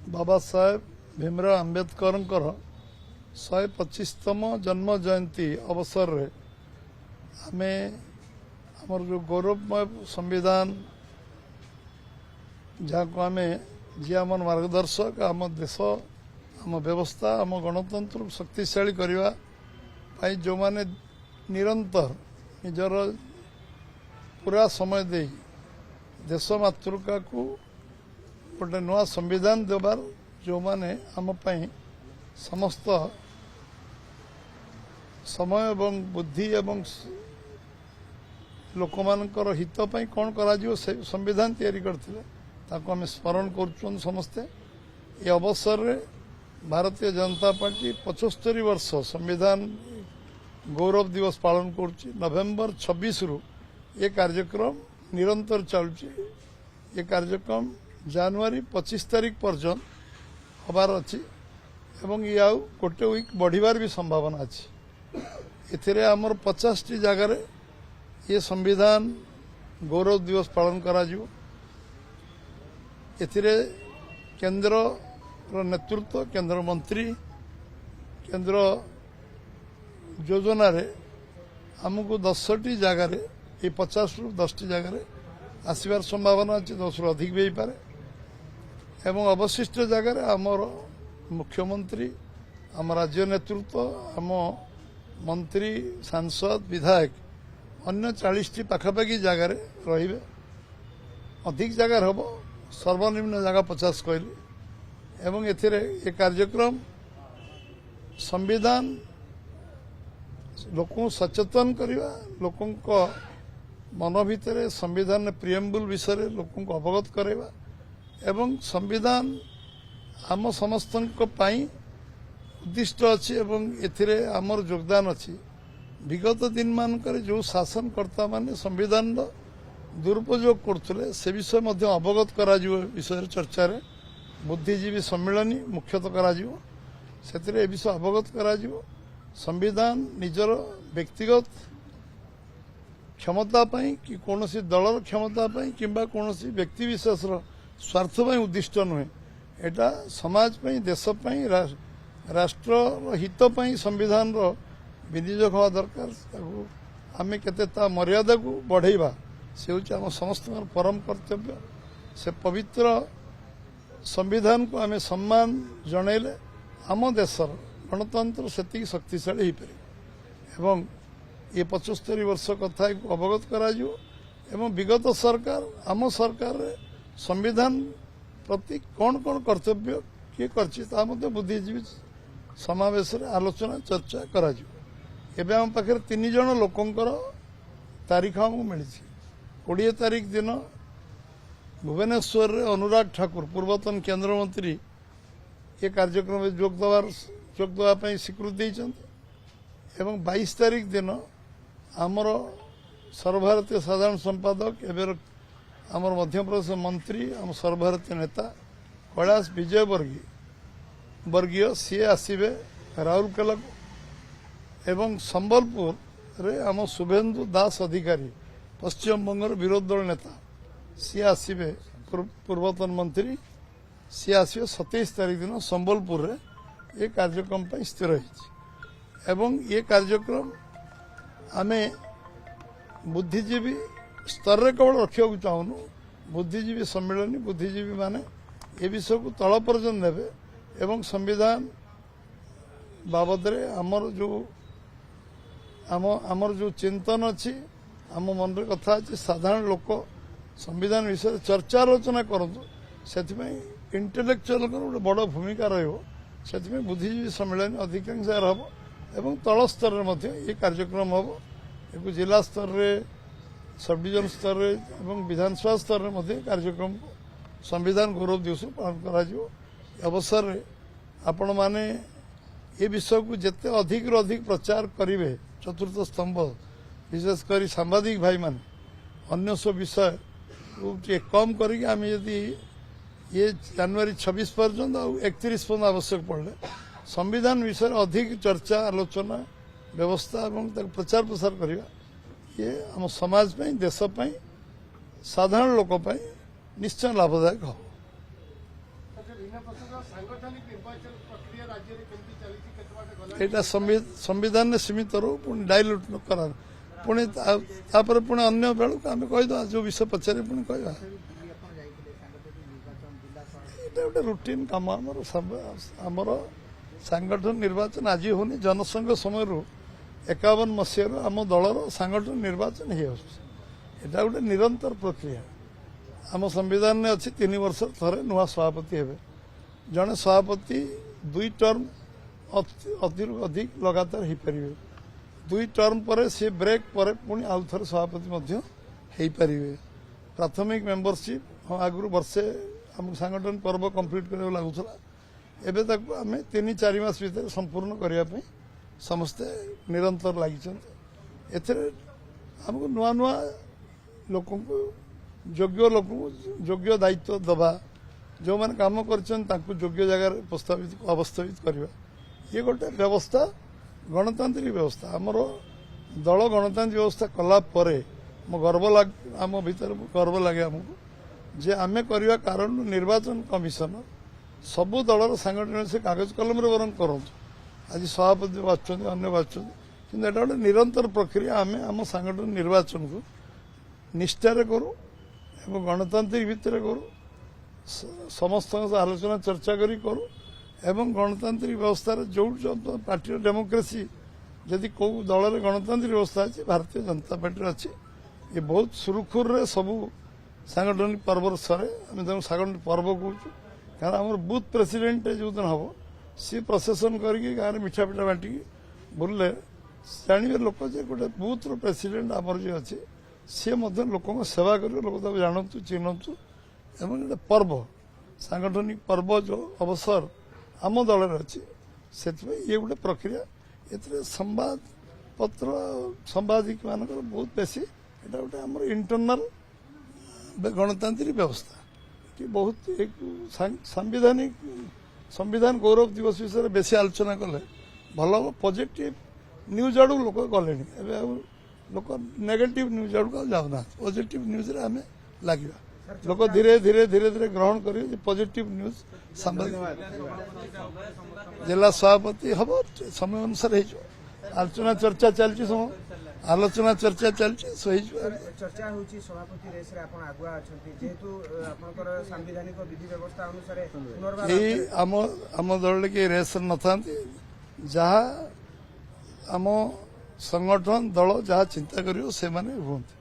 बाबा साहेब भीमराव आंबेडकर 125तम जन्म जयंती अवसर रे आमे आमर जो गौरवमय संविधान जहाँ को आमे जी आम मार्गदर्शक आम देश आम व्यवस्था आम गणतंत्र शक्तिशाली करने जो माने निरंतर निजर पूरा समय दे देश मातृका को गोटे नुआ संविधान देवार जो माने आम समस्त समय एवं बुद्धि एवं लोक मानकर हित पई कौन करा जिवो से संविधान तैयारी करते ताको आम स्मरण कर समस्ते ये अवसर रे भारतीय जनता पार्टी 75 वर्ष संविधान गौरव दिवस पालन करुच्ची। नवेम्बर 26 रु ये कार्यक्रम निरंतर चलुची। ये कार्यक्रम जनवरी 25 तारीख पर्यंत हबार अच्छी एवं ये आउ गोटे वीक बढ़िबार भी संभावना अच्छी। एथिरे आमर 50 टी जगह ये संविधान गौरव दिवस पालन करा जिवो। एथिरे केंद्र नेतृत्व केंद्र मंत्री केंद्र योजना रे हमको 10 टी जगह ये 50 रु 10 टी जगह आसबार संभावना अच्छी 10 रु अधिक भी पारे एवं अवशिष्ट जगह आमर मुख्यमंत्री आम राज्य नेतृत्व आम मंत्री सांसद विधायक अन्य 40 टी पाखापाखि जगह रे अधिक जगह हम सर्वनिम्न जगह 50 कहली एवं एथिरे ये कार्यक्रम संविधान लोक सचेतन करवा लोक मन भितर संविधान प्रियम्बुल विषय लोक अवगत करवा एवं संविधान आम समस्त उद्दिष्ट अच्छी एवं एथिरे आमर योगदान अच्छी। विगत दिन मानकर जो शासनकर्ता माने संविधान दुरुपयोग करते से विषय मध्य अवगत करा विषय चर्चा रे बुद्धिजीवी सम्मेलनी मुख्यतः करा से विषय अवगत करा संविधान निजर व्यक्तिगत क्षमता पाई कि कौनसी दलर क्षमता पाई किंबा कौनसी व्यक्ति विशेष स्वार्थ पाई उद्दिष्ट नुहे एटा समाज पाई देश पाई राष्ट्र हित पाई संविधान रो विनियोग हवा दरकार। आमे केते ता मर्यादा को बढ़ेबा से होची हम समस्त परम कर्तव्य। से पवित्र संविधान को आमे सम्मान जणेले आम देशर गणतंत्र सेति शक्तिशाली हो पारे एवं ये 75 वर्ष कथा को अवगत करा एवं विगत सरकार आम सरकार संविधान प्रति कौन कौन कर्तव्य किए करता बुद्धिजीवी समावेश आलोचना चर्चा करा एवं आम पाखे 3 जन लोकंकर तारीख हमको मिली। 20 तारीख दिन भुवनेश्वर अनुराग ठाकुर पूर्वतन केंद्र मंत्री ये कार्यक्रम में जोग देवाई स्वीकृति देते एवं 22 तारीख दिन आमर सर्वभारतीय साधारण संपादक एवं आमर मध्यप्रदेश मंत्री आम सर्वभारतीय नेता कैलाश विजय वर्गीय सी आसवे राउरकेला एवं संबलपुर रे आम शुभेन्दु दास अधिकारी पश्चिम बंगर विरोधी दल नेता सी आसवे पूर्वतन मंत्री सी आसवे 27 तारीख दिन संबलपुर रे ये कार्यक्रम स्थिर एवं ये कार्यक्रम आमे बुद्धिजीवी स्तर रे केवल रखा चाहूनु। बुद्धिजीवी सम्मेलनी बुद्धिजीवी माने ये विषय को तल पर्यटन देवे एवं संविधान बाबद रे आमर जो चिंतन अच्छी आम मन कथा अच्छी साधारण लोक संविधान विषय चर्चा आलोचना करतु से इंटेलेक्चुअल गोटे बड़ भूमिका रही बुद्धिजीवी सम्मेलन अधिकांश हम एवं तल स्तर ये कार्यक्रम हम एक जिला स्तर रे सब डिविजन स्तर रे एवं विधानसभा स्तर रे कार्यक्रम संविधान गौरव दिवस पालन करा अवसर रे आपण माने ये विषय को जिते अधिक रु अधिक प्रचार करेंगे चतुर्थ स्तंभ विशेषकर सांबादिक भाई मान अन्य सब विषय कम करी ये जनवरी 26 पर्यंत 31 पर्यंत आवश्यक पड़े संविधान विषय अधिक चर्चा आलोचना व्यवस्था एवं प्रचार प्रसार करवा ये आम समाज देश साधारण लोक निश्चय लाभदायक हो। ଏଇଟା ସମ୍ବିଧାନରେ ସୀମିତ ରହୁ ପୁଣି ଡାଇଲ୍ୟୁଟ ନ କରା ପୁଣି ତାପରେ ପୁଣି ଅନ୍ୟ ବେଳକୁ ଆମେ କହିଦେବା ଯୋଉ ବିଷୟ ପଚାରେ ପୁଣି କହିବା ଏଇଟା ଗୋଟେ ରୁଟିନ କାମ ଆମର ସାଙ୍ଗଠନ ନିର୍ବାଚନ ଆଜି ହଉନି ଜନସଂଘ ସମୟରୁ 51 ମସିହାରୁ ଆମ ଦଳର ସାଙ୍ଗଠନ ନିର୍ବାଚନ ହେଇଆସୁଛି ଏଟା ଗୋଟେ ନିରନ୍ତର ପ୍ରକ୍ରିୟା ଆମ ସମ୍ବିଧାନରେ ଅଛି 3 ବର୍ଷ ଥରେ ନୂଆ ସଭାପତି ହେବେ ଜଣେ ସଭାପତି 2 ଟର୍ମ ଅଧିକ ଲଗାତାର ହେଇପାରିବେ 2 ଟର୍ମ ପରେ ସେ ବ୍ରେକ୍ ପରେ ପୁଣି ଆଉ ଥରେ ସଭାପତି ମଧ୍ୟ ହେଇପାରିବେ ପ୍ରାଥମିକ ମେମ୍ବରସିପ୍ ଆଗରୁ ବର୍ଷେ ଆମକୁ ସାଙ୍ଗଠନ ପର୍ବ କମ୍ପ୍ଲିଟ୍ କରିବାକୁ ଲାଗୁଥିଲା ଏବେ ତାକୁ ଆମେ 3-4 ମାସ ଭିତରେ ସମ୍ପୂର୍ଣ୍ଣ କରିବା ପାଇଁ ସମସ୍ତେ ନିରନ୍ତର ଲାଗିଛନ୍ତି ଏଥିରେ ଆମକୁ ନୂଆ ନୂଆ ଲୋକଙ୍କୁ ଯୋଗ୍ୟ ଦାୟିତ୍ୱ ଦେବା ଯେଉଁମାନେ କାମ କରିଛନ୍ତି ତାଙ୍କୁ ଯୋଗ୍ୟ ଜାଗାରେ ଅବସ୍ଥାପିତ କରିବା ଇଏ ଗୋଟେ ବ୍ୟବସ୍ଥା ଗଣତାନ୍ତ୍ରିକ ବ୍ୟବସ୍ଥା ଆମର ଦଳ ଗଣତାନ୍ତ୍ରିକ ବ୍ୟବସ୍ଥା କଲା ପରେ ଆମ ଭିତରେ ଗର୍ବ ଲାଗେ ଆମକୁ ଯେ ଆମେ କରିବା କାରଣରୁ ନିର୍ବାଚନ କମିଶନ ସବୁ ଦଳର ସାଙ୍ଗଠନ ସେ କାଗଜ କଲମରେ ବରଂ କରନ୍ତୁ ଆଜି ସଭାପତି ବାଛୁଛନ୍ତି ଅନ୍ୟ ବାଛୁଛନ୍ତି କିନ୍ତୁ ଏଟା ଗୋଟେ ନିରନ୍ତର ପ୍ରକ୍ରିୟା ଆମେ ଆମ ସାଙ୍ଗଠନ ନିର୍ବାଚନକୁ ନିଷ୍ଠାରେ କରୁ ଏବଂ ଗଣତାନ୍ତ୍ରିକ ଭିତରେ କରୁ ସମସ୍ତଙ୍କ ସହ ଆଲୋଚନା ଚର୍ଚ୍ଚା କରି କରୁ ଏବଂ ଗଣତାନ୍ତ୍ରିକ ବ୍ୟବସ୍ଥାରେ ଯୋଉ ପାର୍ଟିର ଡେମୋକ୍ରେସି ଯଦି କୋଉ ଦଳରେ ଗଣତାନ୍ତ୍ରିକ ବ୍ୟବସ୍ଥା ଅଛି ଭାରତୀୟ ଜନତା ପାର୍ଟିର ଅଛି ଏ ବହୁତ ସୁରୁଖୁରୁରେ ସବୁ ସାଙ୍ଗଠନିକ ପର୍ବର ସରେ ଆମେ ତାଙ୍କୁ ସାଙ୍ଗଠନିକ ପର୍ବ କହୁଛୁ କାରଣ ଆମର ବୁଥ ପ୍ରେସିଡେଣ୍ଟ ଯୋଉଦିନ ହବ ସିଏ ପ୍ରସେସନ କରିକି ଗାଁରେ ମିଠା ପିଠା ବାଣ୍ଟିକି ବୁଲିଲେ ଜାଣିବେ ଲୋକ ଯେ ଗୋଟେ ବୁଥର ପ୍ରେସିଡେଣ୍ଟ ଆମର ଯିଏ ଅଛି ସିଏ ମଧ୍ୟ ଲୋକଙ୍କ ସେବା କରିବ ଲୋକ ତାକୁ ଜାଣନ୍ତୁ ଚିହ୍ନନ୍ତୁ ଏବଂ ଗୋଟେ ପର୍ବ ସାଙ୍ଗଠନିକ ପର୍ବ ଯୋଉ ଅବସର ଆମ ଦଳରେ ଅଛି ସେଥିପାଇଁ ଇଏ ଗୋଟେ ପ୍ରକ୍ରିୟା ଏଥିରେ ସମ୍ବାଦିକମାନଙ୍କର ବହୁତ ବେଶୀ ଏଇଟା ଗୋଟେ ଆମର ଇଣ୍ଟରନାଲ ଗଣତାନ୍ତ୍ରିକ ବ୍ୟବସ୍ଥା ଏଠି ବହୁତ ସମ୍ବିଧାନ ଗୌରବ ଦିବସ ବିଷୟରେ ବେଶୀ ଆଲୋଚନା କଲେ ଭଲ ହବ ପଜିଟିଭ ନ୍ୟୁଜ୍ ଆଡ଼କୁ ଲୋକ ଗଲେଣି ଏବେ ଆଉ ଲୋକ ନେଗେଟିଭ ନ୍ୟୁଜ୍ ଆଡ଼କୁ ଆଉ ଯାଉନାହାନ୍ତି ପଜିଟିଭ ନ୍ୟୁଜ୍ରେ ଆମେ ଲାଗିବା ଲୋକ ଧୀରେ ଧୀରେ ଗ୍ରହଣ କରିବେ ଯେ ପଜିଟିଭ ନ୍ୟୁଜ୍ ସାମ୍ବାଦିକ ଜିଲ୍ଲା ସଭାପତି ହବ ସମୟ ଅନୁସାରେ ହେଇଯିବ ଆଲୋଚନା ଚର୍ଚ୍ଚା ଚାଲିଛି ହେଇଯିବ ଚର୍ଚ୍ଚା ହେଉଛି ସଭାପତି ରେସ୍ରେ ଆପଣ ଆଗୁଆ ଅଛନ୍ତି ଯେହେତୁ ଆପଣଙ୍କର ସାମ୍ବିଧାନିକ ବିଧି ବ୍ୟବସ୍ଥା ଅନୁସାରେ ଏଇ ଆମ ଦଳରେ କେହି ରେସ୍ରେ ନଥାନ୍ତି ଯାହା ଆମ ସଂଗଠନ ଦଳ ଯାହା ଚିନ୍ତା କରିବ ସେମାନେ ହୁଅନ୍ତି